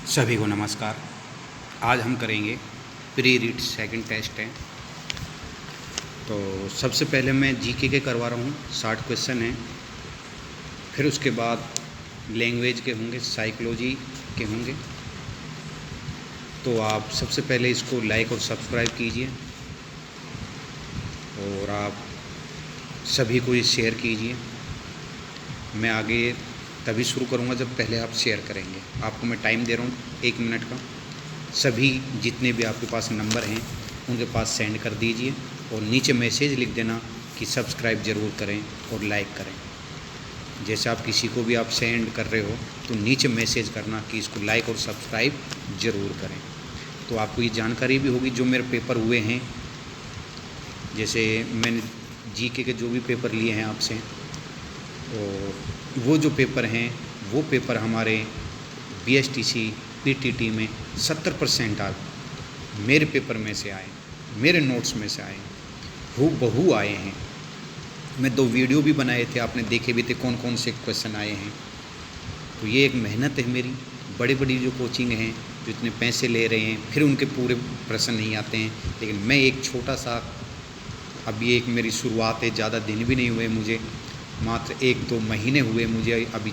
सभी को नमस्कार। आज हम करेंगे प्री रीड सेकंड टेस्ट है। तो सबसे पहले मैं जीके के करवा रहा हूँ, 60 क्वेश्चन हैं। फिर उसके बाद लैंग्वेज के होंगे, साइकोलॉजी के होंगे। तो आप सबसे पहले इसको लाइक और सब्सक्राइब कीजिए और आप सभी को ये शेयर कीजिए। मैं आगे तभी शुरू करूँगा जब पहले आप शेयर करेंगे। आपको मैं टाइम दे रहा हूँ 1 मिनट का। सभी जितने भी आपके पास नंबर हैं उनके पास सेंड कर दीजिए और नीचे मैसेज लिख देना कि सब्सक्राइब ज़रूर करें और लाइक करें। जैसे आप किसी को भी आप सेंड कर रहे हो तो नीचे मैसेज करना कि इसको लाइक और सब्सक्राइब ज़रूर करें। तो आपको ये जानकारी भी होगी जो मेरे पेपर हुए हैं। जैसे मैंने जीके के जो भी पेपर लिए हैं आपसे, और वो जो पेपर हैं वो पेपर हमारे बीएसटीसी पीटीटी में 70% आ मेरे पेपर में से आए, मेरे नोट्स में से आए, हूबहू आए हैं। मैं 2 वीडियो भी बनाए थे, आपने देखे भी थे कौन कौन से क्वेश्चन आए हैं। तो ये एक मेहनत है मेरी। बड़ी बड़ी जो कोचिंग हैं जो इतने पैसे ले रहे हैं फिर उनके पूरे प्रश्न नहीं आते हैं, लेकिन मैं एक छोटा सा, अभी एक मेरी शुरुआत है, ज़्यादा दिन भी नहीं हुए मुझे, मात्र 1-2 महीने हुए मुझे अभी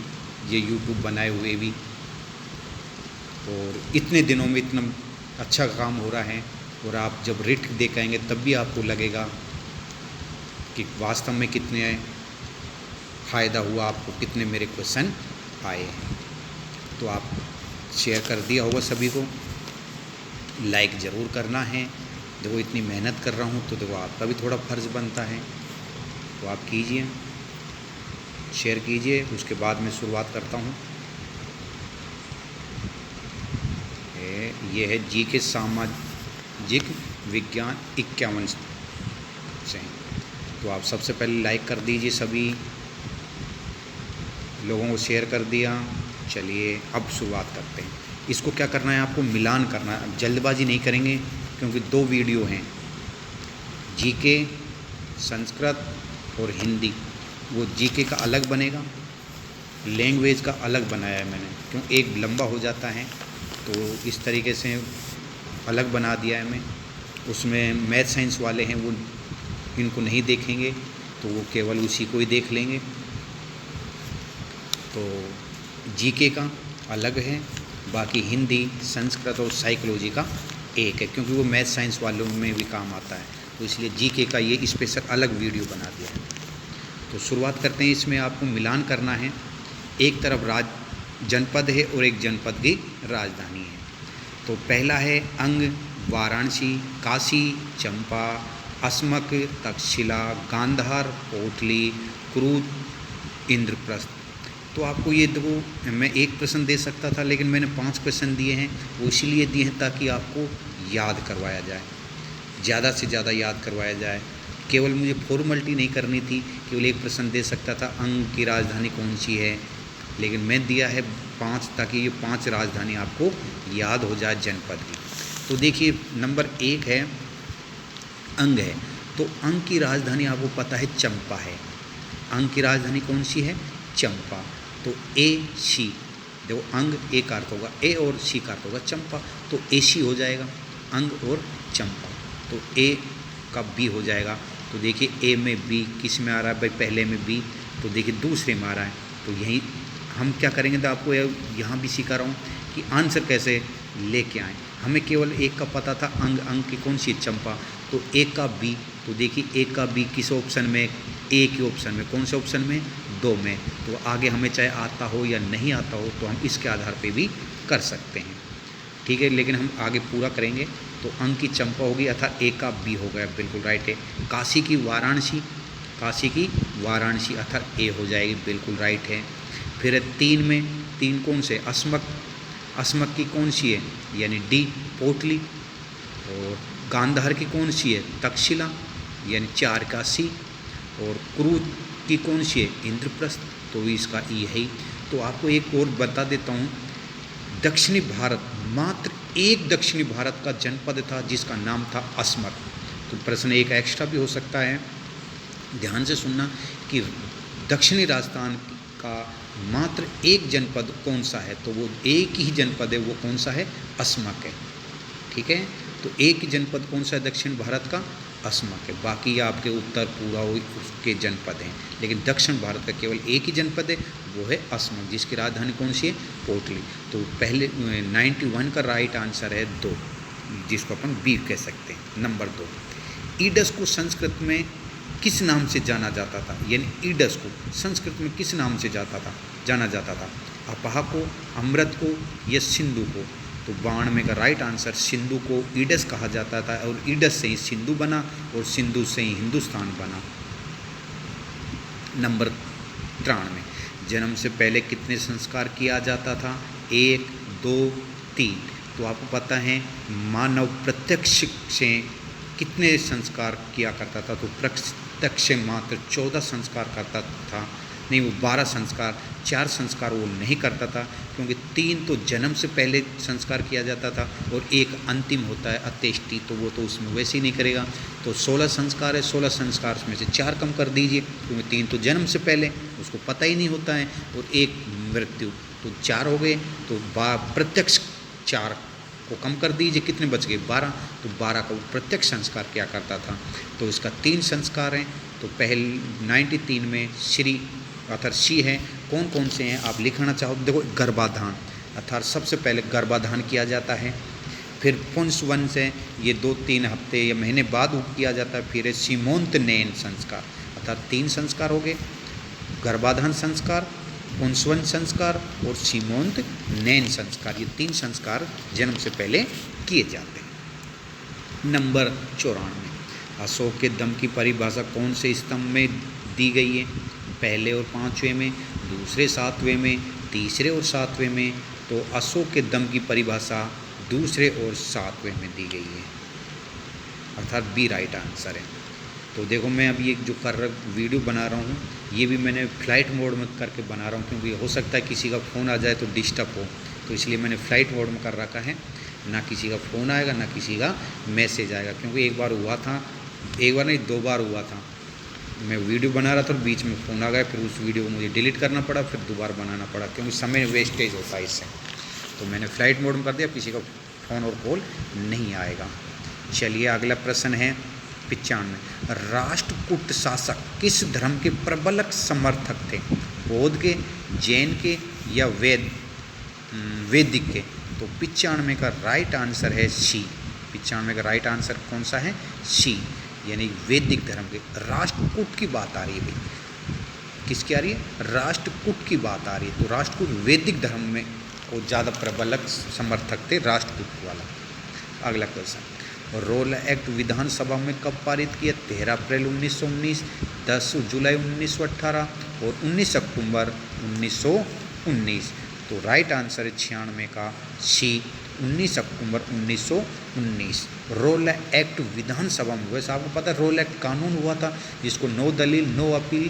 ये यूट्यूब बनाए हुए भी। और इतने दिनों में इतना अच्छा काम हो रहा है और आप जब रिट देख आएंगे तब भी आपको लगेगा कि वास्तव में कितने फ़ायदा हुआ, आपको कितने मेरे क्वेश्चन आए हैं। तो आप शेयर कर दिया होगा सभी को, लाइक ज़रूर करना है। देखो इतनी मेहनत कर रहा हूँ तो देखो आपका भी थोड़ा फ़र्ज़ बनता है, तो आप कीजिए, शेयर कीजिए। उसके बाद मैं शुरुआत करता हूँ। ये है जीके सामाजिक विज्ञान 51 से। तो आप सबसे पहले लाइक कर दीजिए, सभी लोगों को शेयर कर दिया। चलिए अब शुरुआत करते हैं। इसको क्या करना है, आपको मिलान करना है। जल्दबाजी नहीं करेंगे क्योंकि 2 वीडियो हैं, जीके संस्कृत और हिंदी। वो जीके का अलग बनेगा, लैंग्वेज का अलग बनाया है मैंने, क्यों एक लंबा हो जाता है तो इस तरीके से अलग बना दिया है मैं। उसमें मैथ साइंस वाले हैं वो इनको नहीं देखेंगे, तो वो केवल उसी को ही देख लेंगे। तो जीके का अलग है, बाकी हिंदी, संस्कृत और साइकोलॉजी का एक है, क्योंकि वो मैथ साइंस वालों में भी काम आता है, तो इसलिए जीके का ये स्पेशल अलग वीडियो बना दिया है। तो शुरुआत करते हैं। इसमें आपको मिलान करना है। एक तरफ जनपद है और एक जनपद की राजधानी है। तो पहला है अंग, वाराणसी, काशी, चंपा, अस्मक, तक्षशिला, गांधार, पोटली, क्रूत, इंद्रप्रस्थ। तो आपको ये देखो, मैं एक प्रश्न दे सकता था लेकिन मैंने 5 क्वेश्चन दिए हैं। वो इसीलिए दिए हैं ताकि आपको याद करवाया जाए, ज़्यादा से ज़्यादा याद करवाया जाए। केवल मुझे फॉर्मेलिटी नहीं करनी थी, केवल एक प्रश्न दे सकता था अंग की राजधानी कौन सी है, लेकिन मैं दिया है 5 ताकि ये 5 राजधानी आपको याद हो जाए जनपद की। तो देखिए नंबर 1 है अंग है। तो अंग की राजधानी आपको पता है चंपा है। अंग की राजधानी कौन सी है? चंपा। तो ए सी, देखो अंग ए का अर्थ होगा ए और सी का अर्थ होगा चंपा, तो ए सी हो जाएगा अंग और चंपा। तो ए का बी हो जाएगा। तो देखिए ए में बी किस में आ रहा है भाई, पहले में बी, तो देखिए दूसरे में आ रहा है। तो यही हम क्या करेंगे, तो आपको यहाँ भी सिखा रहा हूँ कि आंसर कैसे लेके आएँ। हमें केवल एक का पता था अंग, अंग की कौन सी चंपा, तो एक का बी। तो देखिए एक का बी किस ऑप्शन में? ए के ऑप्शन में। कौन से ऑप्शन में? 2 में। तो आगे हमें चाहे आता हो या नहीं आता हो तो हम इसके आधार पे भी कर सकते हैं, ठीक है। लेकिन हम आगे पूरा करेंगे। तो अंग की चंपा होगी अर्थात ए का बी हो गया, बिल्कुल राइट है। काशी की वाराणसी, काशी की वाराणसी अर्थात ए हो जाएगी, बिल्कुल राइट है। फिर 3 में, 3 कौन से? अस्मक, अस्मक की कौन सी है? यानी डी पोटली। और गांधार की कौन सी है? तक्षशिला, यानी 4 का सी। और क्रूत की कौन सी है? इंद्रप्रस्थ, तो इसका ई है। तो आपको एक और बता देता हूँ, दक्षिणी भारत, मात्र एक दक्षिणी भारत का जनपद था जिसका नाम था अस्मक। तो प्रश्न एक एक्स्ट्रा भी हो सकता है, ध्यान से सुनना कि दक्षिणी राजस्थान का मात्र एक जनपद कौन सा है, तो वो एक ही जनपद है, वो कौन सा है, अस्मक है। ठीक है, तो एक ही जनपद कौन सा है दक्षिण भारत का, अस्मक है। बाकी आपके उत्तर पूरा उसके जनपद हैं, लेकिन दक्षिण भारत का केवल एक ही जनपद है, वो है अस्मक, जिसकी राजधानी कौन सी है, पोटली। तो पहले 91 का राइट आंसर है 2, जिसको अपन बी कह सकते हैं, नंबर 2। ईडस को संस्कृत में किस नाम से जाना जाता था, यानी ईडस को संस्कृत में किस नाम से जाना जाता था, अपाह को, अमृत को या सिंधु को। तो 92 का राइट आंसर सिंधु को ईडस कहा जाता था, और ईडस से ही सिंधु बना और सिंधु से ही हिंदुस्तान बना। नंबर 93, जन्म से पहले कितने संस्कार किया जाता था, 1, 2, 3। तो आपको पता है मानव प्रत्यक्ष से कितने संस्कार किया करता था, तो प्रत्यक्ष से मात्र 14 संस्कार करता था, नहीं वो 12 संस्कार, 4 संस्कार वो नहीं करता था, क्योंकि 3 तो जन्म से पहले संस्कार किया जाता था और एक अंतिम होता है अत्येष्टि, तो वो तो उसमें वैसे ही नहीं करेगा। तो 16 संस्कार है, 16 संस्कार में से 4 कम कर दीजिए, क्योंकि 3 तो जन्म से पहले उसको पता ही नहीं होता है, और 1 मृत्यु, तो 4 हो गए। तो प्रत्यक्ष 4 को कम कर दीजिए, कितने बच गए, 12। तो 12 का वो प्रत्यक्ष संस्कार क्या करता था, तो इसका 3 संस्कार हैं। तो पहले 93 में श्री अर्थात शी है, कौन कौन से हैं आप लिखना चाहो, देखो गर्भाधान, अर्थात सबसे पहले गर्भाधान किया जाता है, फिर पुंसवन से ये 2-3 हफ्ते या महीने बाद किया जाता है, फिर सीमोंत नयन संस्कार, अर्थात 3 संस्कार हो गए, गर्भाधान संस्कार, पुंसवन संस्कार और सीमोंत नयन संस्कार। ये 3 संस्कार जन्म से पहले किए जाते हैं। नंबर 94, अशोक के दम की परिभाषा कौन से स्तंभ में दी गई है, पहले और 5वें में, दूसरे 7वें में, तीसरे और 7वें में। तो अशोक के दम की परिभाषा दूसरे और 7वें में दी गई है, अर्थात बी राइट आंसर है। तो देखो मैं अभी एक जो वीडियो बना रहा हूँ, ये भी मैंने फ्लाइट मोड में करके बना रहा हूँ, क्योंकि हो सकता है किसी का फ़ोन आ जाए तो डिस्टर्ब हो, तो इसलिए मैंने फ़्लाइट मोड में कर रखा है, ना किसी का फ़ोन आएगा ना किसी का मैसेज आएगा। क्योंकि एक बार हुआ था, एक बार नहीं 2 बार हुआ था, मैं वीडियो बना रहा था और बीच में फ़ोन आ गया, फिर उस वीडियो को मुझे डिलीट करना पड़ा, फिर दोबारा बनाना पड़ा, क्योंकि समय वेस्टेज होता है इससे। तो मैंने फ़्लाइट मोड में कर दिया, किसी का फ़ोन और कॉल नहीं आएगा। चलिए अगला प्रश्न है 95, राष्ट्रकूट शासक किस धर्म के प्रबल समर्थक थे, बौद्ध के, जैन के या वैदिक के। तो 95 का राइट आंसर है सी। 95 का राइट आंसर कौन सा है, सी, यानी वैदिक धर्म के। राष्ट्रकूट की बात आ रही है भाई, किसकी आ रही है, राष्ट्रकूट की बात आ रही है। तो राष्ट्रकूट वैदिक धर्म में को ज़्यादा प्रबल समर्थक थे, राष्ट्रकूट वाला। अगला क्वेश्चन, रोल एक्ट विधानसभा में कब पारित किया, 13 अप्रैल 1919, 10 जुलाई 1918 और 19 अक्टूबर 1919। तो राइट आंसर है 96 का सी, 19 अक्टूबर 1919। रोल एक्ट विधानसभा में, वैसे आपको पता है रोल एक्ट कानून हुआ था, जिसको नो दलील नो अपील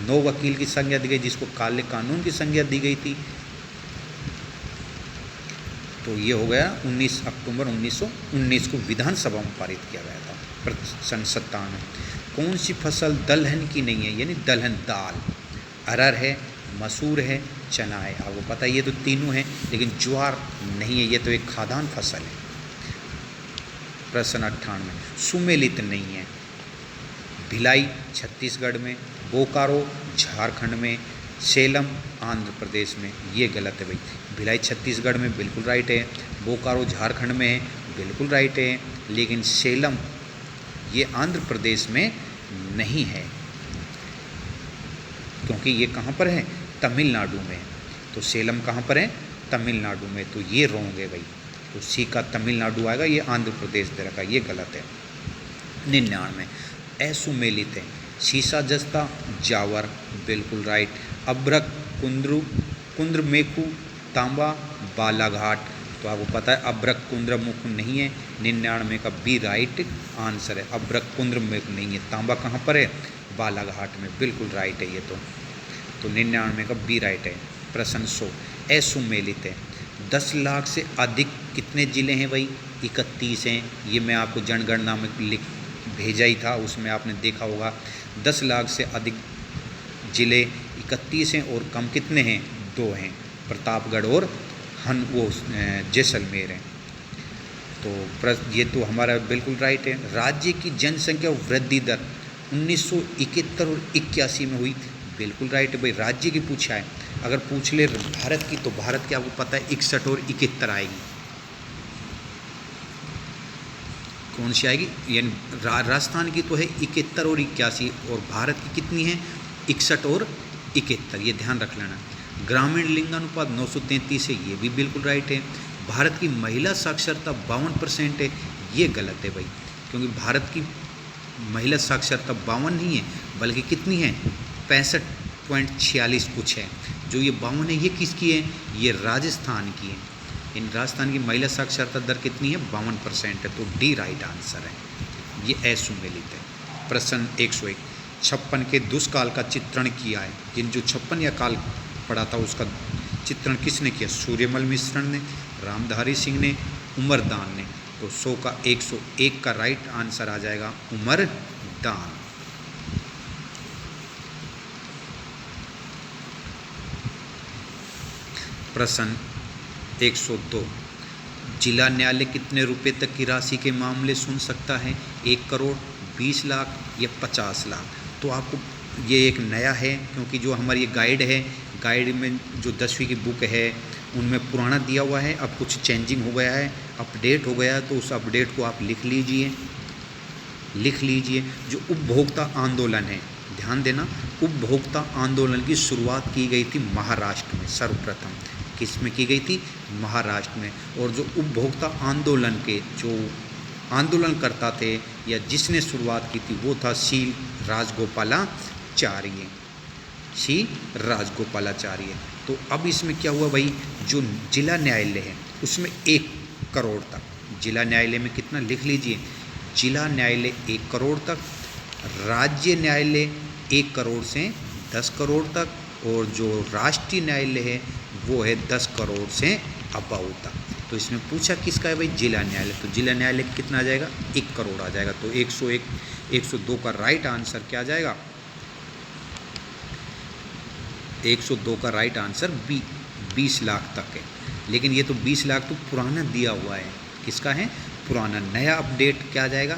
नो वकील की संज्ञा दी गई, जिसको काले कानून की संज्ञा दी गई थी। तो ये हो गया 19 अक्टूबर 1919 को विधानसभा में पारित किया गया था। प्रश्न 97, कौन सी फसल दलहन की नहीं है, यानी दलहन दाल, अरहर है, मसूर है, चना है। आपको पता है ये तो तीनों हैं, लेकिन ज्वार नहीं है, ये तो एक खाद्यान्न फसल है। प्रश्न 98, सुमेलित नहीं है, भिलाई छत्तीसगढ़ में, बोकारो झारखंड में, सेलम आंध्र प्रदेश में। ये गलत है भाई, भिलाई छत्तीसगढ़ में बिल्कुल राइट है, बोकारो झारखंड में है बिल्कुल राइट है, लेकिन सेलम ये आंध्र प्रदेश में नहीं है, क्योंकि ये कहाँ पर है, तमिलनाडु में। तो सेलम कहाँ पर है, तमिलनाडु में, तो ये रॉन्ग है भाई। तो सी का तमिलनाडु आएगा, ये आंध्र प्रदेश दे रखा, ये गलत है। 99, असुमेलित है, शीशा जस्ता, जावर बिल्कुल राइट, अभ्रक, कुंद्रमेखु, तांबा, बालाघाट। तो आपको पता है अभ्रक कुंद्रमुख नहीं है, 99 का बी राइट आंसर है, अभ्रक कुंद्रमुख नहीं है। तांबा कहाँ पर है, बालाघाट में, बिल्कुल राइट है ये तो 99 का बी राइट है। प्रश्न 100, असुमेलित है, 10 लाख से अधिक कितने ज़िले हैं भाई, 31 हैं। ये मैं आपको जनगणना में भेजा ही था, उसमें आपने देखा होगा 10 लाख से अधिक ज़िले 31 हैं और कम कितने हैं? 2 हैं, प्रतापगढ़ और जैसलमेर हैं। तो ये तो हमारा बिल्कुल राइट है। राज्य की जनसंख्या वृद्धि दर 1971 और 81 में हुई थी, बिल्कुल राइट है भाई। राज्य की पूछा है, अगर पूछ ले भारत की तो भारत की आपको पता है 61 और 71 आएगी। कौन सी आएगी? यानी राजस्थान की तो है 71 और 81 और भारत की कितनी है? 61 और 71, ये ध्यान रख लेना। ग्रामीण लिंगानुपात 933 है, ये भी बिल्कुल राइट है। भारत की महिला साक्षरता 52% है, ये गलत है भाई, क्योंकि भारत की महिला साक्षरता 52 नहीं है बल्कि कितनी है? 65.46 कुछ है। जो ये 52 है ये किसकी है? ये राजस्थान की है। इन राजस्थान की महिला साक्षरता दर कितनी है? 52% है, तो डी राइट आंसर है, ये असुमेलित है। प्रश्न 101, 56 के दुष्काल का चित्रण किया है। जिन जो 56 या काल पड़ा था उसका चित्रण किसने किया? सूर्यमल मिश्रण ने, रामधारी सिंह ने, उमरदान ने। तो 100 का 101 का राइट आंसर आ जाएगा उमरदान। प्रश्न 102, जिला न्यायालय कितने रुपए तक की राशि के मामले सुन सकता है? 1 करोड़, 20 लाख या 50 लाख? तो आपको ये एक नया है, क्योंकि जो हमारी ये गाइड है, गाइड में जो 10वीं की बुक है उनमें पुराना दिया हुआ है, अब कुछ चेंजिंग हो गया है, अपडेट हो गया है, तो उस अपडेट को आप लिख लीजिए। जो उपभोक्ता आंदोलन है, ध्यान देना, उपभोक्ता आंदोलन की शुरुआत की गई थी महाराष्ट्र में सर्वप्रथम। किस में की गई थी? महाराष्ट्र में। और जो उपभोक्ता आंदोलन के जो आंदोलन करता थे या जिसने शुरुआत की थी वो था सी राजगोपालाचार्य। तो अब इसमें क्या हुआ भाई, जो जिला न्यायालय है उसमें 1 करोड़ तक, जिला न्यायालय में कितना लिख लीजिए, जिला न्यायालय 1 करोड़ तक, राज्य न्यायालय 1 करोड़ से 10 करोड़ तक, और जो राष्ट्रीय न्यायालय है वो है 10 करोड़ से अबव तक। तो इसमें पूछा किसका है भाई? जिला न्यायालय। तो जिला न्यायालय कितना आ जाएगा? 1 करोड़ आ जाएगा। तो 101 102 का राइट आंसर क्या आ जाएगा? 102 का राइट आंसर 20 लाख तक है। लेकिन ये तो 20 लाख तो पुराना दिया हुआ है, किसका है? पुराना। नया अपडेट क्या आ जाएगा?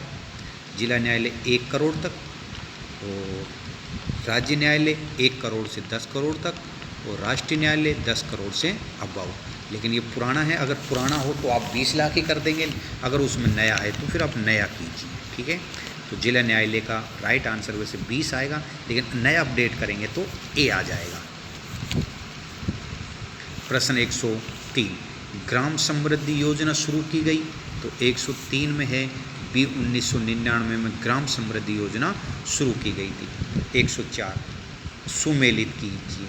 जिला न्यायालय 1 करोड़ तक, और राज्य न्यायालय 1 करोड़ से 10 करोड़ तक, और राष्ट्रीय न्यायालय 10 करोड़ से अबव। लेकिन ये पुराना है, अगर पुराना हो तो आप 20 लाख ही कर देंगे, अगर उसमें नया है तो फिर आप नया कीजिए, ठीक है। तो जिला न्यायालय का राइट आंसर वैसे 20 आएगा, लेकिन नया अपडेट करेंगे तो ए आ जाएगा। प्रश्न 103, ग्राम समृद्धि योजना शुरू की गई, तो 103 में है बी 1999 में ग्राम समृद्धि योजना शुरू की गई थी। 104, सुमेलित कीजिए।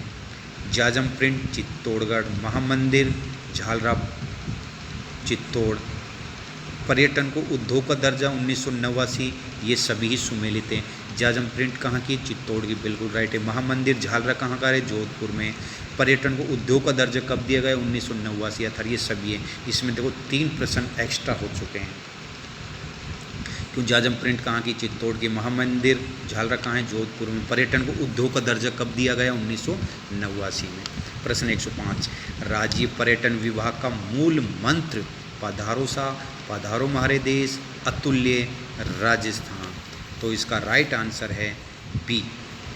जाजम प्रिंट चित्तौड़गढ़, महामंदिर झालरा चित्तौड़, पर्यटन को उद्योग का दर्जा 1989, ये सभी ही सुमेलित हैं। जाजम प्रिंट कहाँ की? चित्तौड़ की, बिल्कुल राइट है। महामंदिर झालरा कहाँ का है? जोधपुर में। पर्यटन को उद्योग का दर्जा कब दिया गया? 1989 या 18, ये सभी है। इसमें देखो 3 प्रश्न एक्स्ट्रा हो चुके हैं। क्यों? जाजम प्रिंट कहाँ की? चित्तौड़ की। महामंदिर झालरा कहाँ है? जोधपुर में। पर्यटन को उद्योग का दर्जा कब दिया गया? 1989 में। प्रश्न 105, राज्य पर्यटन विभाग का मूल मंत्र पधारो सा, पधारो हमारे देश, अतुल्य राजस्थान। तो इसका राइट आंसर है बी।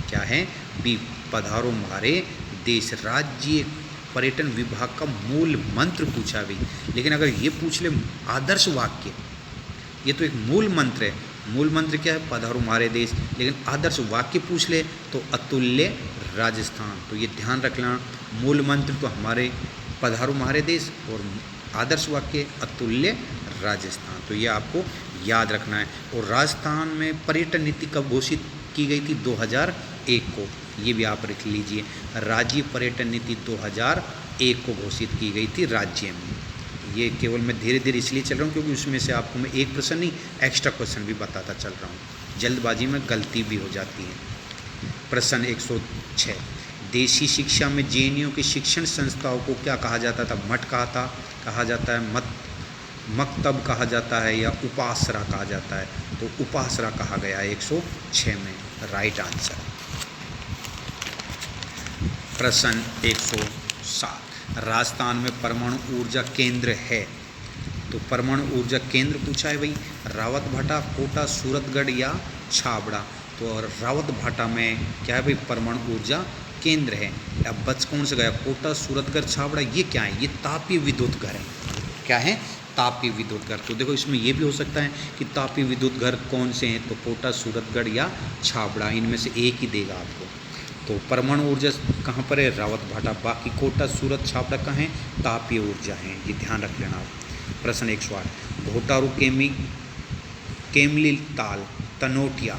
क्या है? बी, पधारो हमारे देश। राज्य पर्यटन विभाग का मूल मंत्र पूछा भी, लेकिन अगर ये पूछ ले आदर्श वाक्य, ये तो एक मूल मंत्र है। मूल मंत्र क्या है? पधारो हमारे देश। लेकिन आदर्श वाक्य पूछ ले तो अतुल्य राजस्थान। तो ये ध्यान रखना, मूल मंत्र तो हमारे पधारो हमारे देश, और आदर्श वाक्य अतुल्य राजस्थान। तो ये आपको याद रखना है। और राजस्थान में पर्यटन नीति कब घोषित की गई थी? 2001 को। ये भी आप लिख लीजिए, राज्य पर्यटन नीति 2001 को घोषित की गई थी राज्य में। ये केवल मैं धीरे धीरे इसलिए चल रहा हूँ क्योंकि उसमें से आपको मैं एक प्रश्न नहीं, एक्स्ट्रा क्वेश्चन भी बताता चल रहा हूँ, जल्दबाजी में गलती भी हो जाती है। प्रश्न 106, देशी शिक्षा में जेएनयू की शिक्षण संस्थाओं को क्या कहा जाता था? मठ कहा जाता है, मकतब कहा जाता है, या उपासरा कहा जाता है? तो उपासरा कहा गया है 106 में, राइट आंसर। प्रश्न 107, राजस्थान में परमाणु ऊर्जा केंद्र है। तो परमाणु ऊर्जा केंद्र पूछा है भाई, रावतभाटा, कोटा, सूरतगढ़ या छाबड़ा। तो रावतभाटा में क्या है भाई, परमाणु ऊर्जा केंद्र है। अब बच कौन से गया, कोटा, सूरतगढ़, छाबड़ा, ये क्या है, ये तापीय विद्युत घर है। क्या है, तापीय विद्युत घर। तो देखो इसमें ये भी हो सकता है कि तापीय विद्युत घर कौन से हैं, तो कोटा, सूरतगढ़ या छाबड़ा, इनमें से एक ही देगा आपको। तो परमाणु ऊर्जा कहाँ पर है, रावतभाटा। बाकी कोटा, सूरत, छाबड़ा कहाँ है, तापीय ऊर्जा है, ये ध्यान रख लेना आप। प्रश्न 108, घोटारू, केमली ताल, तनोटिया,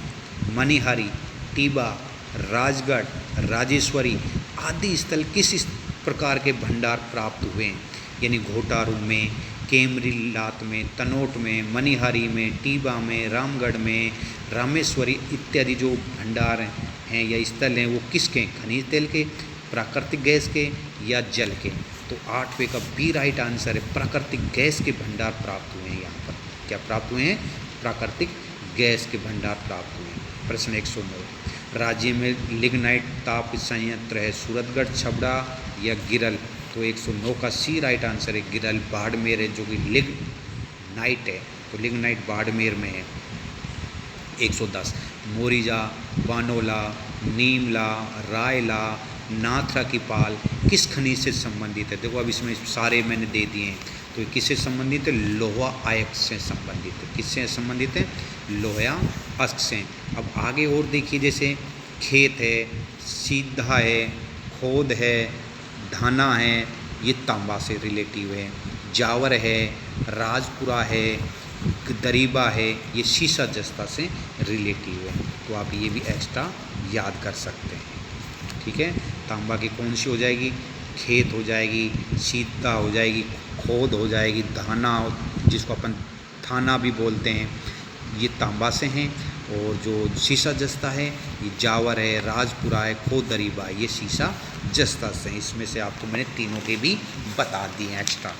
मनिहारी, टीबा, राजगढ़, राजेश्वरी आदि स्थल किस प्रकार के भंडार प्राप्त हुए हैं। यानी घोटारू में, केमरीलात में, तनोट में, मनिहारी में, टीबा में, रामगढ़ में, रामेश्वरी इत्यादि जो भंडार हैं या स्थल हैं वो किसके, खनिज तेल के, प्राकृतिक गैस के या जल के। तो 8वें का बी राइट आंसर है, प्राकृतिक गैस के भंडार प्राप्त हुए हैं। यहाँ पर क्या प्राप्त हुए हैं, प्राकृतिक गैस के भंडार प्राप्त हुए हैं। प्रश्न 109, राज्य में लिग्नाइट ताप संयंत्र है, सूरतगढ़, छबड़ा या गिरल। तो 109 का सी राइट आंसर है, गिरल। बाड़मेर है जो कि लिग्नाइट है, तो लिग्नाइट बाड़मेर में है। 110, मोरिजा, बानोला, नीमला, रायला, नाथरा की पाल किस खनिज से संबंधित है। देखो अब इसमें सारे मैंने दे दिए हैं। तो ये किससे संबंधित है, लोहा अयस्क से संबंधित है। किससे संबंधित है, लोहा अयस्क से। अब आगे और देखिए, जैसे खेत है, सीधा है, खोद है, धाना है, ये तांबा से रिलेटिव है। जावर है, राजपुरा है, दरीबा है, ये शीशा जस्ता से रिलेटिव है। तो आप ये भी एक्स्ट्रा याद कर सकते हैं। ठीक है, तांबा की कौन सी हो जाएगी, खेत हो जाएगी, सीता हो जाएगी, खोद हो जाएगी, धाना जिसको अपन थाना भी बोलते हैं, ये तांबा से हैं। और जो शीशा जस्ता है ये जावर है, राजपुरा है, खोद दरीबा है, ये शीशा जस्ता से हैं। इसमें से आपको मैंने तीनों के भी बता दिए हैं एक्स्ट्रा।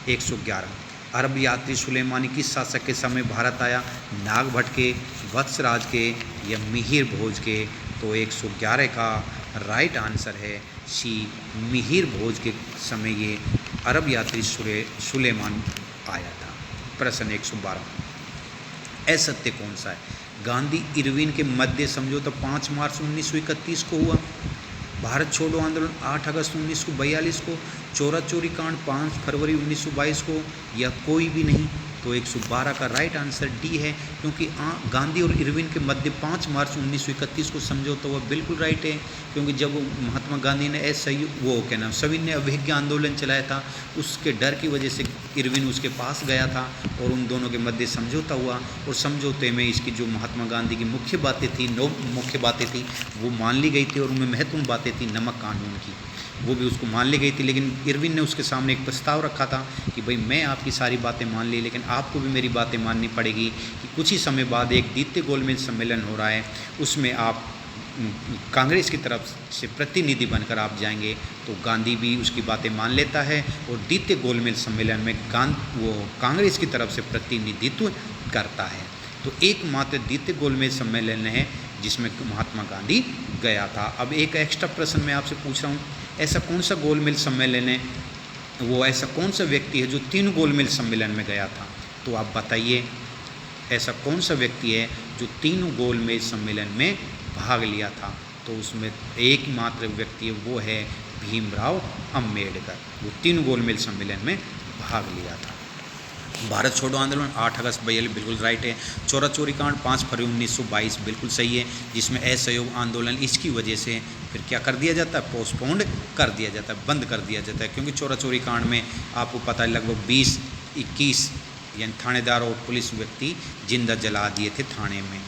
111, अरब यात्री सुलेमानी किस शासक के समय भारत आया, नागभट्ट के, वत्सराज के या मिहिर भोज के। तो 111 का राइट आंसर है सी, मिहिर भोज के समय ये अरब यात्री सुलेमान आया था। प्रश्न 112, असत्य कौन सा है, गांधी इरविन के मध्य समझौता 5 मार्च 1931 को हुआ, भारत छोड़ो आंदोलन 8 अगस्त 1942 को, चोरा चोरी कांड 5 फरवरी 1922 को, या कोई भी नहीं। तो 112 का राइट आंसर डी है, क्योंकि गांधी और इरविन के मध्य 5 मार्च 1931 को समझौता हुआ, बिल्कुल राइट है। क्योंकि जब महात्मा गांधी ने सविनय अवज्ञा आंदोलन चलाया था, उसके डर की वजह से इरविन उसके पास गया था और उन दोनों के मध्य समझौता हुआ। और समझौते में इसकी जो महात्मा गांधी की मुख्य बातें थी, 9 मुख्य बातें थी, वो मान ली गई थी। और उनमें महत्वपूर्ण बातें थी नमक कानून की, वो भी उसको मान ली गई थी। लेकिन इरविन ने उसके सामने एक प्रस्ताव रखा था कि भाई मैं आपकी सारी बातें मान ली, लेकिन आपको भी मेरी बातें माननी पड़ेगी कि कुछ ही समय बाद एक द्वितीय गोलमेज सम्मेलन हो रहा है, उसमें आप कांग्रेस की तरफ से प्रतिनिधि बनकर आप जाएंगे। तो गांधी भी उसकी बातें मान लेता है और द्वितीय गोलमेज सम्मेलन में वो कांग्रेस की तरफ से प्रतिनिधित्व करता है। तो एकमात्र द्वितीय गोलमेज सम्मेलन है जिसमें महात्मा गांधी गया था। अब एक एक्स्ट्रा प्रश्न मैं आपसे पूछ रहा हूँ, ऐसा कौन सा गोलमेज सम्मेलन है, वो ऐसा कौन सा व्यक्ति है जो 3 गोलमेज सम्मेलन में गया था। तो आप बताइए, ऐसा कौन सा व्यक्ति है जो 3 गोलमेज सम्मेलन में भाग लिया था। तो उसमें एकमात्र व्यक्ति है, वो है भीमराव अंबेडकर, वो 3 गोलमेज सम्मेलन में भाग लिया था। भारत छोड़ो आंदोलन 8 अगस्त 42 बिल्कुल राइट है। चोरा चोरी कांड 5 फरवरी 1922 बिल्कुल सही है, जिसमें असहयोग आंदोलन इसकी वजह से फिर क्या कर दिया जाता है, पोस्टपोन्ड कर दिया जाता है, बंद कर दिया जाता है। क्योंकि चोरा चोरी कांड में आपको पता है लगभग 20-21 यानी थानेदार और पुलिस व्यक्ति जिंदा जला दिए थे थाने में,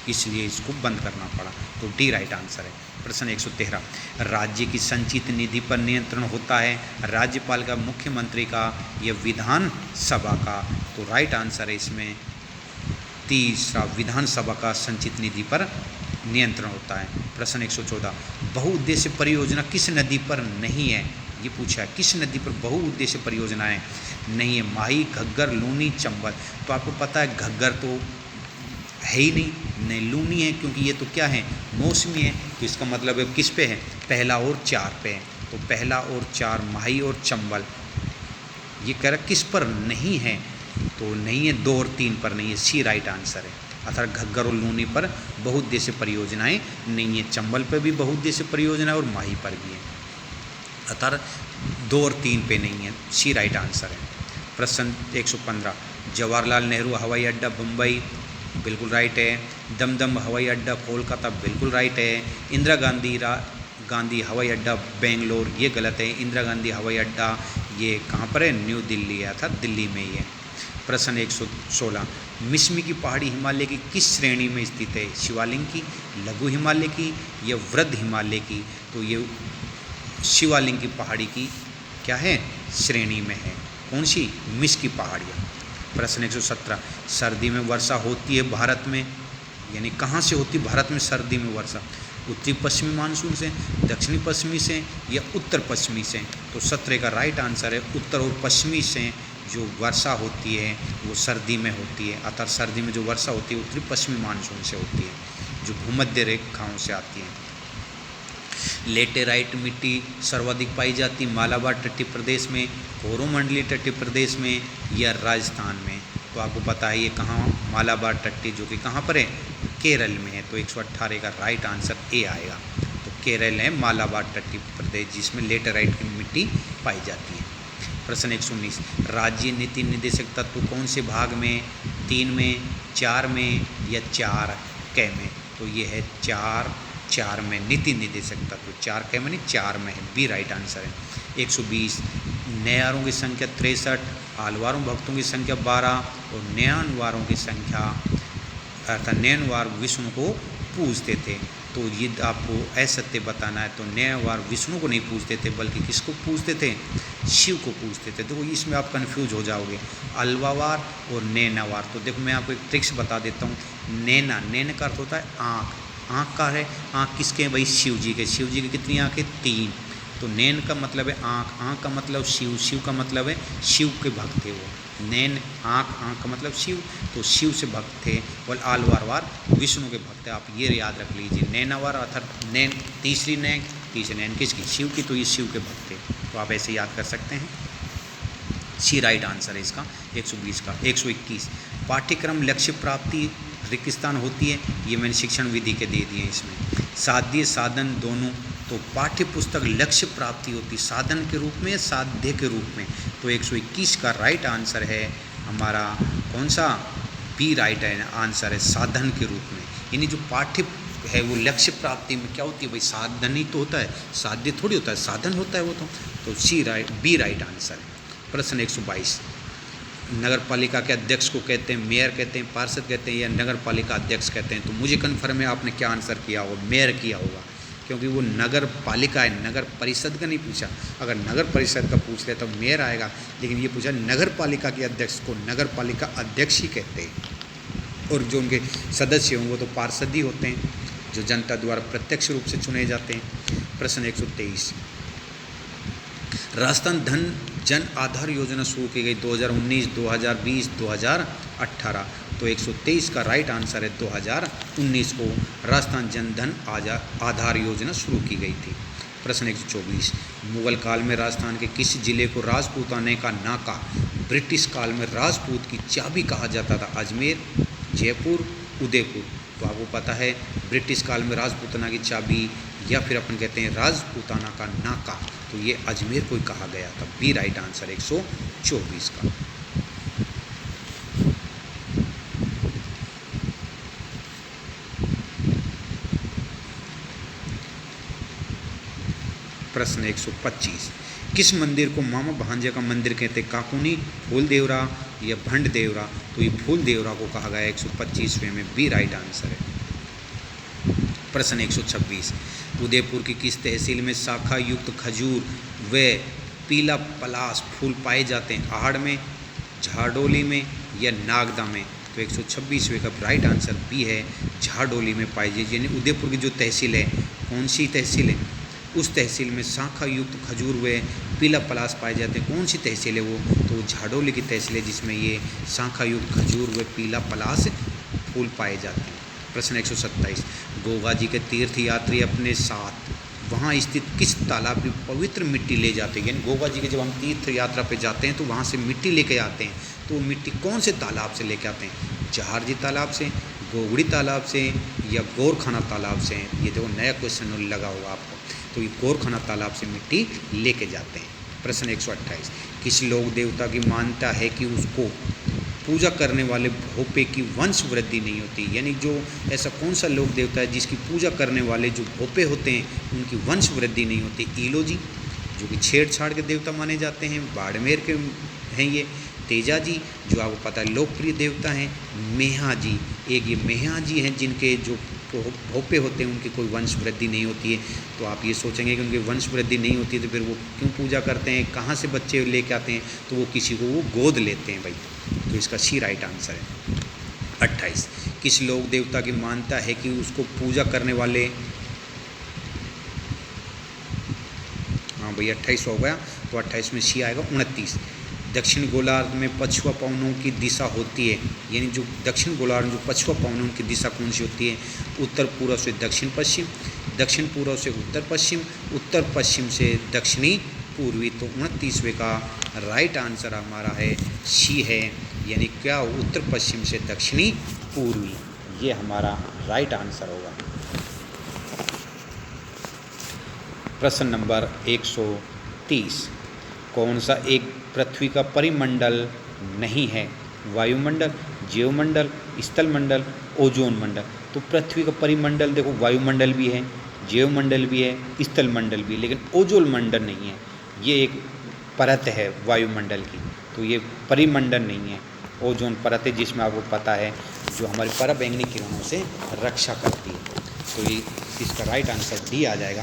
इसलिए इसको बंद करना पड़ा। तो डी राइट आंसर है। प्रश्न 113, राज्य की संचित निधि पर नियंत्रण होता है राज्यपाल का, मुख्यमंत्री का या विधानसभा का। तो राइट आंसर है इसमें तीसरा, विधानसभा का संचित निधि पर नियंत्रण होता है। प्रश्न 114, बहुउद्देश्य परियोजना किस नदी पर नहीं है, ये पूछा है, किस नदी पर बहुउद्देश्य परियोजनाएं नहीं है। माही, घग्गर, लूनी, चंबल। तो आपको पता है घग्गर तो है ही नहीं, नहीं लूनी है, क्योंकि ये तो क्या है, मौसमी है। तो इसका मतलब है किस पे है, पहला और चार पे है। तो पहला और चार, माही और चंबल, ये कह रहा किस पर नहीं है, तो नहीं है 2 और 3 पर नहीं है, सी राइट आंसर है। अर्थात घग्गर और लूनी पर बहुउद्देश्य परियोजनाएं नहीं है, चंबल पर भी बहुउद्देश्य परियोजना है और माही पर भी है, अर्थात 2 और 3 पे नहीं है, सी राइट आंसर है। प्रश्न 115, जवाहरलाल नेहरू हवाई अड्डा मुंबई, बिल्कुल राइट है। दमदम हवाई अड्डा कोलकाता, बिल्कुल राइट है। इंदिरा गांधी हवाई अड्डा बेंगलोर, ये गलत है। इंदिरा गांधी हवाई अड्डा ये कहाँ पर है, न्यू दिल्ली है, अर्थात दिल्ली में ही है। प्रश्न 116, मिस्मी की पहाड़ी हिमालय की किस श्रेणी में स्थित है, शिवालिक की, लघु हिमालय की या वृद्ध हिमालय की, तो ये शिवालिक की पहाड़ी की क्या है, श्रेणी में है। कौन सी, मिस की पहाड़ियाँ। प्रश्न 117, सर्दी में वर्षा होती है भारत में, यानी कहाँ से होती भारत में सर्दी में वर्षा, उत्तरी पश्चिमी मानसून से, दक्षिणी पश्चिमी से या उत्तर पश्चिमी से, तो 17 का राइट आंसर है उत्तर और पश्चिमी से जो वर्षा होती है वो सर्दी में होती है, अर्थात सर्दी में जो वर्षा होती है उत्तरी पश्चिमी मानसून से होती है, जो भूमध्य रेखाओं से आती है। लेटेराइट मिट्टी सर्वाधिक पाई जाती मालाबार तटीय प्रदेश में, कोरोमंडलीय तटीय प्रदेश में या राजस्थान में, तो आपको पता है ये कहाँ, मालाबार तट्टी, जो कि कहाँ पर है, केरल में है। तो 118 का राइट आंसर ए आएगा। तो केरल है मालाबार तटीय प्रदेश जिसमें लेटेराइट की मिट्टी पाई जाती है। प्रश्न 119, राज्य नीति निर्देशक तत्व कौन से भाग में, 3 में, 4 में या 4 क में, तो ये है 4 में नीति निर्देशक तत्व, 4 क में नहीं 4 में है, बी राइट आंसर है। 120, न्यायारों की संख्या 63, आलवारों भक्तों की संख्या 12 और नयनवारों की संख्या, अर्थात नयनवार विष्णु को पूजते थे, तो ये आपको असत्य बताना है। तो नयनवार विष्णु को नहीं पूजते थे बल्कि किसको पूजते थे, शिव को पूजते थे। देखो इसमें आप कंफ्यूज हो जाओगे, अलवावार और नैनावार। तो देखो मैं आपको एक ट्रिक्स बता देता हूँ। नैन का अर्थ होता है आँख, आँख का है, आँख किसके हैं भाई, शिव जी के। शिव जी की कितनी आँखें, 3। तो नैन का मतलब है आँख, आँख का मतलब शिव, शिव का मतलब है शिव के भक्त थे वो। नैन आँख, आँख का मतलब शिव, तो शिव से भक्त थे। और आलवारवार विष्णु के भक्त थे, आप ये याद रख लीजिए। नैनावार अर्थात नैन, तीसरी नैन किसकी, शिव की, तो ये शिव के भक्त थे, तो आप ऐसे याद कर सकते हैं। सी राइट आंसर है इसका 120 का। 121, पाठ्यक्रम लक्ष्य प्राप्ति रिक्तस्थान होती है, ये मैंने शिक्षण विधि के दे दिए इसमें। साध्य साधन दोनों, तो पाठ्य पुस्तक लक्ष्य प्राप्ति होती साधन के रूप में या साध्य के रूप में, तो 121 का राइट आंसर है हमारा कौन सा, बी राइट है आंसर है, साधन के रूप में। यानी जो पाठ्य है वो लक्ष्य प्राप्ति में क्या होती है भाई, साधन ही तो होता है, साध्य थोड़ी होता है, साधन होता है वो तो सी राइट, बी राइट आंसर है। प्रश्न 122, नगर पालिका के अध्यक्ष को कहते हैं, मेयर कहते हैं, पार्षद कहते हैं या नगर पालिका अध्यक्ष कहते हैं, तो मुझे कन्फर्म है आपने क्या आंसर किया होगा, मेयर किया होगा, क्योंकि वो नगर पालिका है, नगर परिषद का नहीं पूछा। अगर नगर परिषद का पूछ ले तो मेयर आएगा, लेकिन ये पूछा नगर पालिका के अध्यक्ष को नगर पालिका अध्यक्ष ही कहते हैं, और जो उनके सदस्य हों वो तो पार्षद ही होते हैं, जो जनता द्वारा प्रत्यक्ष रूप से चुने जाते हैं। प्रश्न 123, राजस्थान धन जन आधार योजना शुरू की गई 2019, 2020, 2018, तो 123 का राइट आंसर है 2019 को राजस्थान जन धन आधार योजना शुरू की गई थी। प्रश्न 124, मुगल काल में राजस्थान के किस जिले को राजपूताने का नाका, ब्रिटिश काल में राजपूत की चाबी कहा जाता था, अजमेर, जयपुर, उदयपुर, तो आपको पता है ब्रिटिश काल में राजपूताना की चाबी या फिर अपन कहते हैं राजपूताना का नाका, तो ये अजमेर को ही कहा गया था, बी राइट आंसर 124 का। प्रश्न 125, किस मंदिर को मामा भांजे का मंदिर कहते हैं, काकुनी, फूल देवरा या भंड देवरा, तो ये फूल देवरा को कहा गया 125वें में, बी राइट आंसर है। प्रश्न 126, उदयपुर की किस तहसील में शाखा युक्त खजूर व पीला पलास फूल पाए जाते हैं, आहड़ में, झाडोली में या नागदा में, तो 126वें का राइट आंसर बी है, झाडोली में पाई जाती है। यानी उदयपुर की जो तहसील है, कौन सी तहसील है, उस तहसील में शाखा युक्त खजूर व पीला पलास पाए जाते हैं, कौन सी तहसील है वो, तो झाडोली की तहसील है जिसमें ये शाखा युक्त खजूर व पीला पलास फूल पाए जाते हैं। प्रश्न 127, गोगा जी के तीर्थ यात्री अपने साथ वहाँ स्थित किस तालाब की पवित्र मिट्टी ले जाते हैं? यानी गोगा जी के जब हम तीर्थ यात्रा पे जाते हैं तो वहाँ से मिट्टी लेके आते हैं, तो वो मिट्टी कौन से तालाब से लेके आते हैं? जहारजी तालाब से, गोगड़ी तालाब से या गोरखाना तालाब से? ये देखो नया क्वेश्चन लगा होगा आपको। तो ये गोरखाना तालाब से मिट्टी लेके जाते हैं। प्रश्न 128, किस लोक देवता की मान्यता है कि उसको पूजा करने वाले भोपे की वंश वृद्धि नहीं होती? यानी जो ऐसा कौन सा लोक देवता है जिसकी पूजा करने वाले जो भोपे होते हैं उनकी वंश वृद्धि नहीं होती? ईलो जी जो कि छेड़छाड़ के देवता माने जाते हैं, बाड़मेर के हैं ये। तेजा जी जो आपको पता है लोकप्रिय देवता हैं। मेहा जी, एक ये मेहा जी हैं जिनके जो भोपे होते हैं उनकी कोई वंश वृद्धि नहीं होती है। तो आप ये सोचेंगे कि उनकी वंश वृद्धि नहीं होती है तो फिर वो क्यों पूजा करते हैं, कहाँ से बच्चे लेके आते हैं? तो वो किसी को वो गोद लेते हैं भाई। तो इसका सी राइट आंसर है। 28, किस लोक देवता की मान्यता है कि उसको पूजा करने वाले, हाँ भाई 28 हो गया, तो 28 में सी आएगा। 29, दक्षिण गोलार्ध में पछुआ पवनों की दिशा होती है, यानी जो दक्षिण गोलार्ध में जो पछुआ पवनों की दिशा कौन सी होती है? उत्तर पूर्व से दक्षिण पश्चिम, दक्षिण पूर्व से उत्तर पश्चिम, उत्तर पश्चिम से दक्षिणी पूर्वी। तो 29वें का राइट आंसर हमारा है सी है, यानी क्या? उत्तर पश्चिम से दक्षिणी पूर्वी, ये हमारा राइट आंसर होगा। प्रश्न नंबर 130, कौन सा एक पृथ्वी का परिमंडल नहीं है? वायुमंडल, जीवमंडल, स्थलमंडल, ओजोन मंडल। तो पृथ्वी का परिमंडल देखो वायुमंडल भी है, जीवमंडल भी है, स्थलमंडल भी है, लेकिन ओजोन मंडल नहीं है। ये एक परत है वायुमंडल की, तो ये परिमंडल नहीं है, ओजोन परत है जिसमें आपको पता है जो हमारी पराबैंगनी किरणों से रक्षा करती है। तो ये इसका राइट आंसर डी आ जाएगा।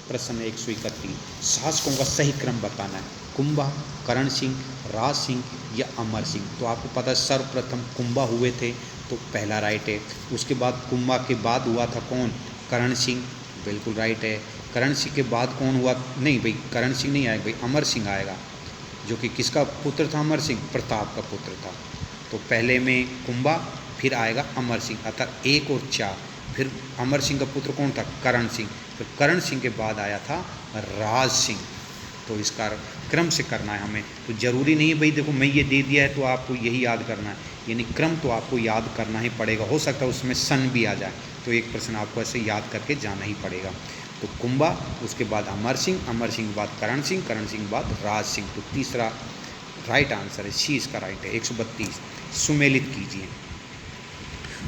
प्रश्न 131, शासकों का सही क्रम बताना है। कुंभा, करण सिंह, राज सिंह या अमर सिंह? तो आपको पता है सर्वप्रथम कुंभा हुए थे, तो पहला राइट है। उसके बाद कुंभा के बाद हुआ था कौन? करण सिंह, बिल्कुल राइट है। करण सिंह के बाद कौन हुआ? नहीं भाई करण सिंह नहीं आएगा भाई, अमर सिंह आएगा, जो कि किसका पुत्र था? अमर सिंह, प्रताप का पुत्र था। तो पहले में कुंभा, फिर आएगा अमर सिंह, अर्थात 1 और 4। फिर अमर सिंह का पुत्र कौन था? करण सिंह। फिर करण सिंह के बाद आया था राज सिंह। तो इसका क्रम से करना है हमें, तो ज़रूरी नहीं है भाई देखो मैं ये दे दिया है तो आपको यही याद करना है, यानी क्रम तो आपको याद करना ही पड़ेगा। हो सकता है उसमें सन भी आ जाए, तो एक प्रश्न आपको ऐसे याद करके जाना ही पड़ेगा। तो कुंभा, उसके बाद अमर सिंह, अमर सिंह के बाद करण सिंह, करण सिंह के बाद राज सिंह। तो तीसरा राइट आंसर है सी, इसका राइट है। 132, सुमेलित कीजिए।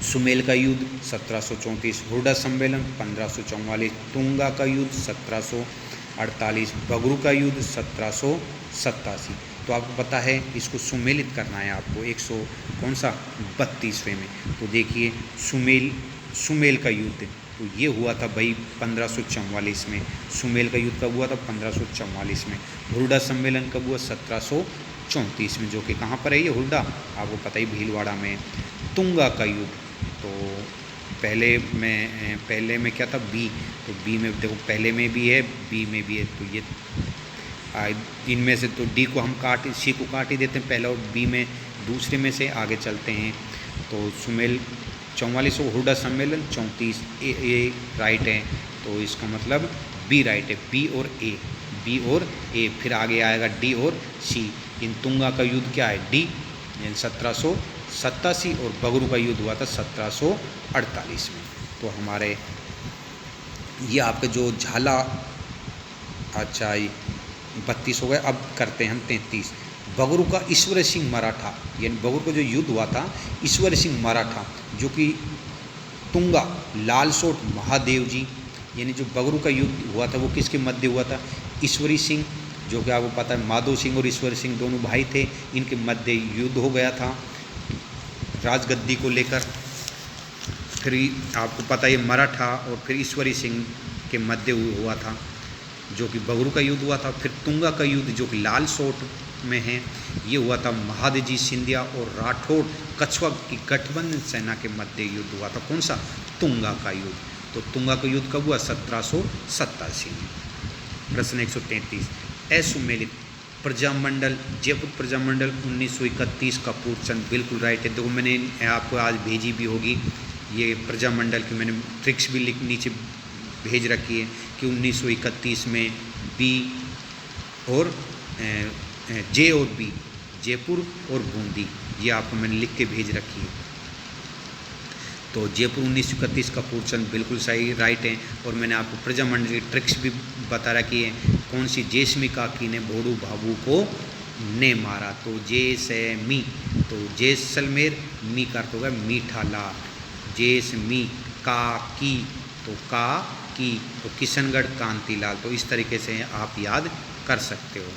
सुमेल का युद्ध 1734, हुडा सम्मेलन 1544, तुंगा का युद्ध 1748, बगरू का युद्ध 1787। तो आपको पता है इसको सुमेलित करना है आपको 132वें में। तो देखिए सुमेल का युद्ध तो ये हुआ था भाई 1544 में। सुमेल का युद्ध कब हुआ था? 1544 में। हुरडा सम्मेलन कब हुआ? 1734 में, जो कि कहाँ पर है ये हुरडा? आपको पता ही भीलवाड़ा में। तुंगा का युद्ध तो पहले में क्या था? बी। तो बी में देखो पहले में भी है, बी में भी है, तो ये इनमें से तो डी को हम सी को काट ही देते हैं पहला, और बी में दूसरे में से आगे चलते हैं। तो सुमेल 44 हुडा सम्मेलन 34 ए राइट है, तो इसका मतलब बी राइट है। बी और ए, फिर आगे आएगा डी और सी। इन तुंगा का युद्ध क्या है? डी, यानी 1787, और बगरू का युद्ध हुआ था 1748 में। तो हमारे ये आपके जो झाला, अच्छा 32 हो गए। अब करते हैं हम 33। बगरू का ईश्वर सिंह मराठा, यानी बगरू का जो युद्ध हुआ था ईश्वर सिंह मराठा, जो कि तुंगा लालसोट महादेव जी, यानी जो बगरू का युद्ध हुआ था वो किसके मध्य हुआ था? ईश्वरी सिंह, जो कि आपको पता है माधो सिंह और ईश्वर सिंह दोनों भाई थे, इनके मध्य युद्ध हो गया था राजगद्दी को लेकर। फिर आपको पता है मराठा और फिर ईश्वरी सिंह के मध्य हुआ था, जो कि बगरू का युद्ध हुआ था। फिर तुंगा का युद्ध जो कि लालसोट में है, ये हुआ था महादजी सिंधिया और राठौड़ कछवा की गठबंधन सेना के मध्य युद्ध हुआ था। कौन सा? तुंगा का युद्ध। तो तुंगा का युद्ध कब हुआ? 1787 में। प्रश्न 133, असुमेलित प्रजामंडल, जयपुर प्रजामंडल 1931 कपूरचंद, बिल्कुल राइट है। देखो मैंने आपको आज भेजी भी होगी ये प्रजामंडल की, मैंने ट्रिक्स भी नीचे भेज रखी है कि 1931 में बी और जे और बी, जयपुर और बूंदी, ये आपको मैंने लिख के भेज रखी है। तो जयपुर 1931 कपूरचंद बिल्कुल सही राइट है। और मैंने आपको प्रजामंडल की ट्रिक्स भी बता रखी है। कौन सी? जेसमी काकी ने भोड़ू भाबू को ने मारा, तो जेसमी, तो जैसलमेर, मी का अर्थ होगा मीठा लाल, जेसमी काकी, तो का की, तो किशनगढ़ कांतिलाल। तो इस तरीके से आप याद कर सकते हो।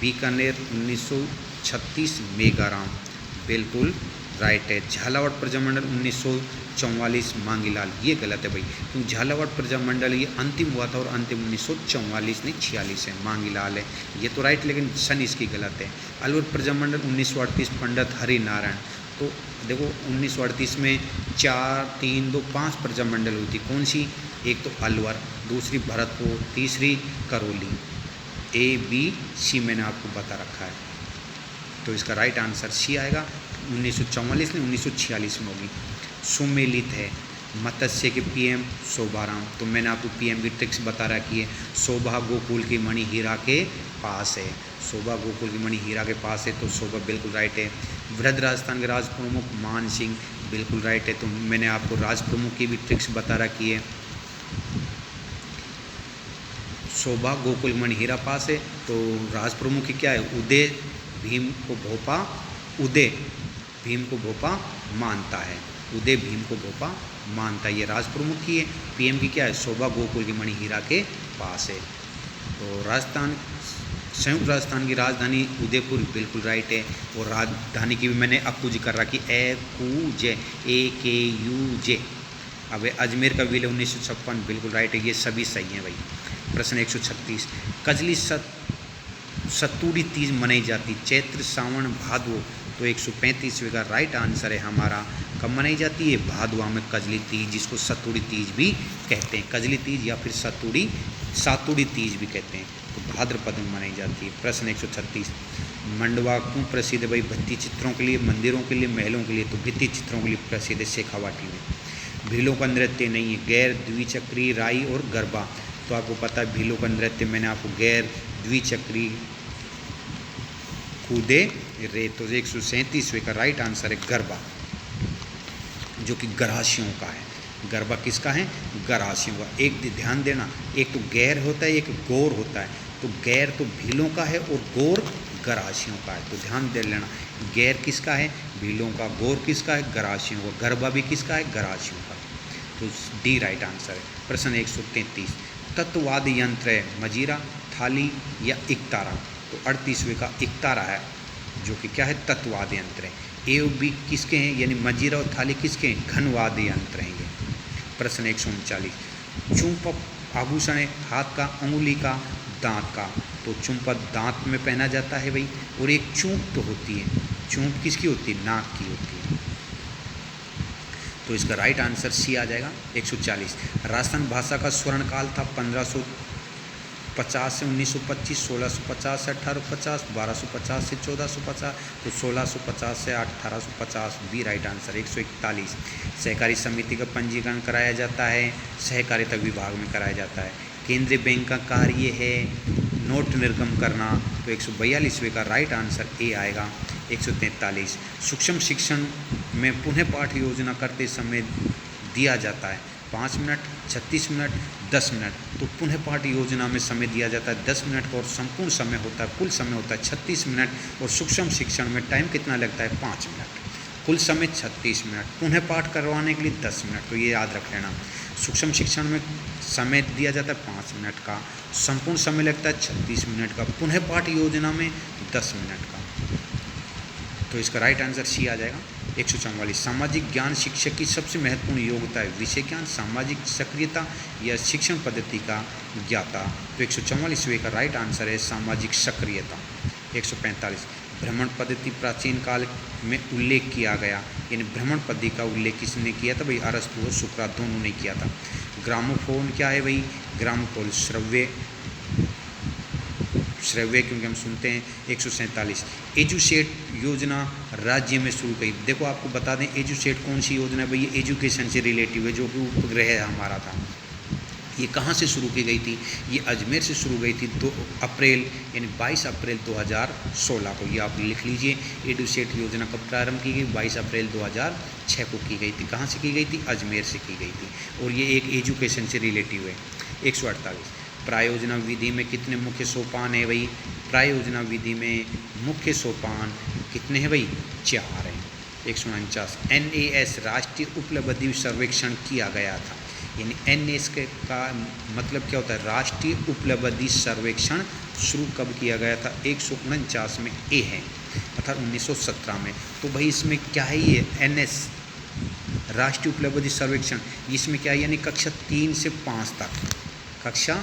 बीकानेर 1936 मेघाराम, बिल्कुल राइट है। झालावाड़ प्रजामंडल 1944 मांगीलाल, ये गलत है भाई, क्योंकि झालावाड़ प्रजामंडल ये अंतिम हुआ था और अंतिम 1944 नहीं 46 है, मांगीलाल है, ये तो राइट, लेकिन सन इसकी गलत है। अलवर प्रजामंडल 1938 पंडित हरि नारायण, तो देखो 1938 में 4, 3, 2, 5 प्रजामंडल हुई थी। कौन सी? एक तो अलवर, दूसरी भरतपुर, तीसरी करौली। ABC मैंने आपको बता रखा है, तो इसका राइट आंसर सी आएगा। 1944 में 1946 में होगी। सुमेलित है मत्स्य के PM शोभाराम, तो मैंने आपको PM की ट्रिक्स बता रखी है। शोभा गोकुल की मणि हीरा के पास है, शोभा गोकुल की मणि हीरा के पास है, तो शोभा बिल्कुल राइट है। वृद्ध राजस्थान के राज प्रमुख मान सिंह, बिल्कुल राइट है। तो मैंने आपको राज प्रमुख की भी ट्रिक्स बता रखी है। शोभा गोकुल मणि हीरा पास है, तो राज प्रमुख की क्या है? उदय भीम को भोपा, उदय भीम को भोपा मानता है, उदय भीम को भोपा मानता है, ये राज प्रमुख की है। PM की क्या है? शोभा गोकुल की मणि हीरा के पास है। तो राजस्थान, संयुक्त राजस्थान की राजधानी उदयपुर, बिल्कुल राइट है। और राजधानी की भी मैंने आपको जिक्र रखी, AQJ। अब अजमेर का विलय 1956, बिल्कुल राइट है, ये सभी सही हैं भाई। प्रश्न 136, कजली सतुड़ी तीज मनाई जाती, चैत्र सावन भादो, तो 135वें का राइट आंसर है हमारा। कब मनाई जाती है? भादवा में कजली तीज, जिसको सतुड़ी तीज भी कहते हैं, कजली तीज या फिर सातुड़ी तीज भी कहते हैं, तो भाद्रपद में मनाई जाती है। प्रश्न 136, मंडवा क्यों प्रसिद्ध है भाई? भित्ति चित्रों के लिए, मंदिरों के लिए, महलों के लिए, तो भित्ति चित्रों के लिए प्रसिद्ध है शेखावाटी में। भीलों का नृत्य नहीं है, गैर, द्विचक्री, राई और गरबा, तो आपको पता है भीलों का नृत्य, मैंने आपको गैर, द्विचक्री, कूदे रे, तो 137वें का राइट आंसर है गरबा, जो कि गरासियों का है। गरबा किसका है? गरासियों का। एक ध्यान देना, एक तो गैर होता है, एक गौर होता है, तो गैर तो भीलों का है और गौर गरासियों का है, तो ध्यान दे लेना। गैर किसका है? भीलों का। गौर किसका है? गरासियों का। गरबा भी किसका है? गरासियों का, तो डी राइट आंसर है। प्रश्न 133, तत्ववाद यंत्र है मजीरा, थाली या इकतारा, तो 38वें का इकतारा है, जो कि क्या है? तत्ववाद यंत्र है। A और B किसके हैं? यानी मजीरा और थाली किसके हैं? घनवाद यंत्र हैं ये। प्रश्न 139, चुंबक आभूषण है, हाथ का, अंगुली का, दांत का, तो चुंबक दांत में पहना जाता है भाई। और एक चूंक तो होती है, चूंक किसकी होती है? नाक की होती है, तो इसका राइट आंसर सी आ जाएगा। 140, राजस्थान भाषा का स्वर्णकाल था 1550 से 1925, 1650 से 1850, 1250 से 1450, तो 1650 से 1850 भी राइट आंसर। 141, सहकारी समिति का पंजीकरण कराया जाता है, सहकारिता विभाग में कराया जाता है। केंद्रीय बैंक का कार्य है नोट निर्गम करना, तो 142वें का राइट आंसर ए आएगा। 143, सूक्ष्म शिक्षण में पुनः पाठ योजना करते समय दिया जाता है 5 मिनट, 36 मिनट, 10 मिनट, तो पुनः पाठ योजना में समय दिया जाता है 10 मिनट का, और संपूर्ण समय होता है, कुल समय होता है 36 मिनट, और सूक्ष्म शिक्षण में टाइम कितना लगता है? 5 मिनट, कुल समय 36 मिनट, पुनः पाठ करवाने के लिए 10 मिनट, तो ये याद रख लेना। सूक्ष्म शिक्षण में समय दिया जाता है 5 मिनट का, संपूर्ण समय लगता है 36 मिनट का, पुनः पाठ योजना में 10 मिनट का, तो इसका राइट आंसर सी आ जाएगा। 144, सामाजिक ज्ञान शिक्षक की सबसे महत्वपूर्ण योग्यता है, विषय ज्ञान, सामाजिक सक्रियता या शिक्षण पद्धति का ज्ञाता, तो 144वें का राइट आंसर है सामाजिक सक्रियता। 145, भ्रमण पद्धति प्राचीन काल में उल्लेख किया गया, यानी भ्रमण पद्धति का उल्लेख किसने किया था भाई? अरस्तु और सुकरात दोनों ने किया था। ग्रामोफोन क्या है भाई? ग्रामोफोन श्रव्य श्रव्य क्योंकि हम सुनते हैं 147। एजुसेट योजना राज्य में शुरू की। देखो आपको बता दें एजुसेट कौन सी योजना है भाई, ये एजुकेशन से रिलेटिव है, जो कि उपग्रह हमारा था। ये कहाँ से शुरू की गई थी, ये अजमेर से शुरू गई थी 2 अप्रैल यानी 22 अप्रैल 2016 को। ये आप लिख लीजिए, एडुसेट योजना कब प्रारंभ की गई, 22 अप्रैल 2006 को की गई थी। कहाँ से की गई थी, अजमेर से की गई थी, और ये एक एजुकेशन से रिलेटिव है। 148 प्रायोजना विधि में कितने मुख्य सोपान है भाई, प्रायोजना विधि में मुख्य सोपान कितने हैं भाई, 4 हैं। 149 NAS राष्ट्रीय उपलब्धि सर्वेक्षण किया गया था, यानी NAS का मतलब क्या होता है, राष्ट्रीय उपलब्धि सर्वेक्षण शुरू कब किया गया था, 149 में ए है, अर्थात 1917 में। तो भाई इसमें क्या है, ये NS राष्ट्रीय उपलब्धि सर्वेक्षण, इसमें क्या है, यानी कक्षा 3 से 5 तक, कक्षा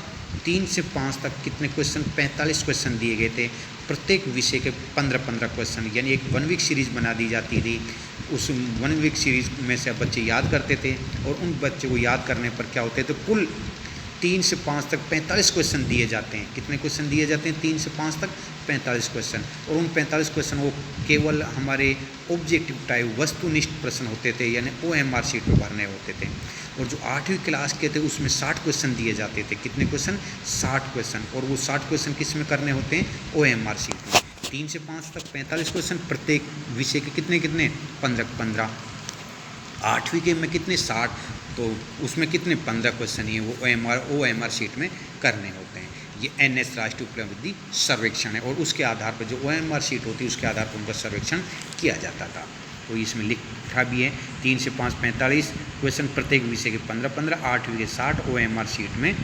3 से 5 तक कितने क्वेश्चन, 45 क्वेश्चन दिए गए थे, प्रत्येक विषय के 15-15 क्वेश्चन, यानी एक 1 वीक सीरीज़ बना दी जाती थी। उस 1 वीक सीरीज़ में से बच्चे याद करते थे, और उन बच्चों को याद करने पर क्या होते थे, कुल 3 से 5 तक 45 क्वेश्चन दिए जाते हैं। कितने क्वेश्चन दिए जाते हैं, 3 से 5 तक 45 क्वेश्चन, और उन 45 क्वेश्चन वो केवल हमारे ऑब्जेक्टिव टाइप वस्तुनिष्ठ प्रश्न होते थे, यानी OMR शीट में भरने होते थे। और जो 8वीं क्लास के थे उसमें 60 क्वेश्चन दिए जाते थे। कितने क्वेश्चन, 60 क्वेश्चन, और वो 60 क्वेश्चन किस में करने होते हैं, OMR शीट में। 3 से 5 तक 45 क्वेश्चन, प्रत्येक विषय के कितने 15। 8वीं के में कितने, 60, तो उसमें कितने 15 क्वेश्चन ही है, वो OMR शीट में करने होते हैं। ये NS राष्ट्रीय उपलब्धि सर्वेक्षण है, और उसके आधार पर जो OMR शीट होती है उसके आधार पर उनका सर्वेक्षण किया जाता था। तो इसमें लिखा भी है 3 से 5 45 क्वेश्चन, प्रत्येक विषय के 15-15, 8वीं के 60 OMR शीट में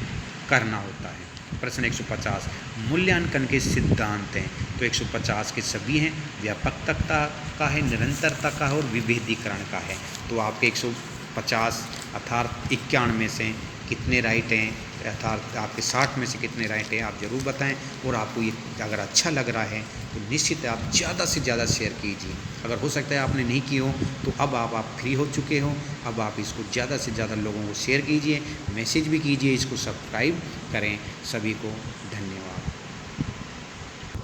करना होता है। प्रश्न 150 मूल्यांकन के सिद्धांत हैं, तो 150 के सभी हैं, व्यापकता का है, निरंतरता का है, और विभेदीकरण का है। तो आपके 150 अर्थात 91 में से कितने राइट हैं, अर्थात आपके 60 में से कितने राइट हैं, आप ज़रूर बताएं। और आपको ये अगर अच्छा लग रहा है तो निश्चित है आप ज़्यादा से ज़्यादा शेयर कीजिए। अगर हो सकता है आपने नहीं की हो तो अब आप फ्री हो चुके हो, अब आप इसको ज़्यादा से ज़्यादा लोगों को शेयर कीजिए, मैसेज भी कीजिए, इसको सब्सक्राइब करें। सभी को धन्यवाद।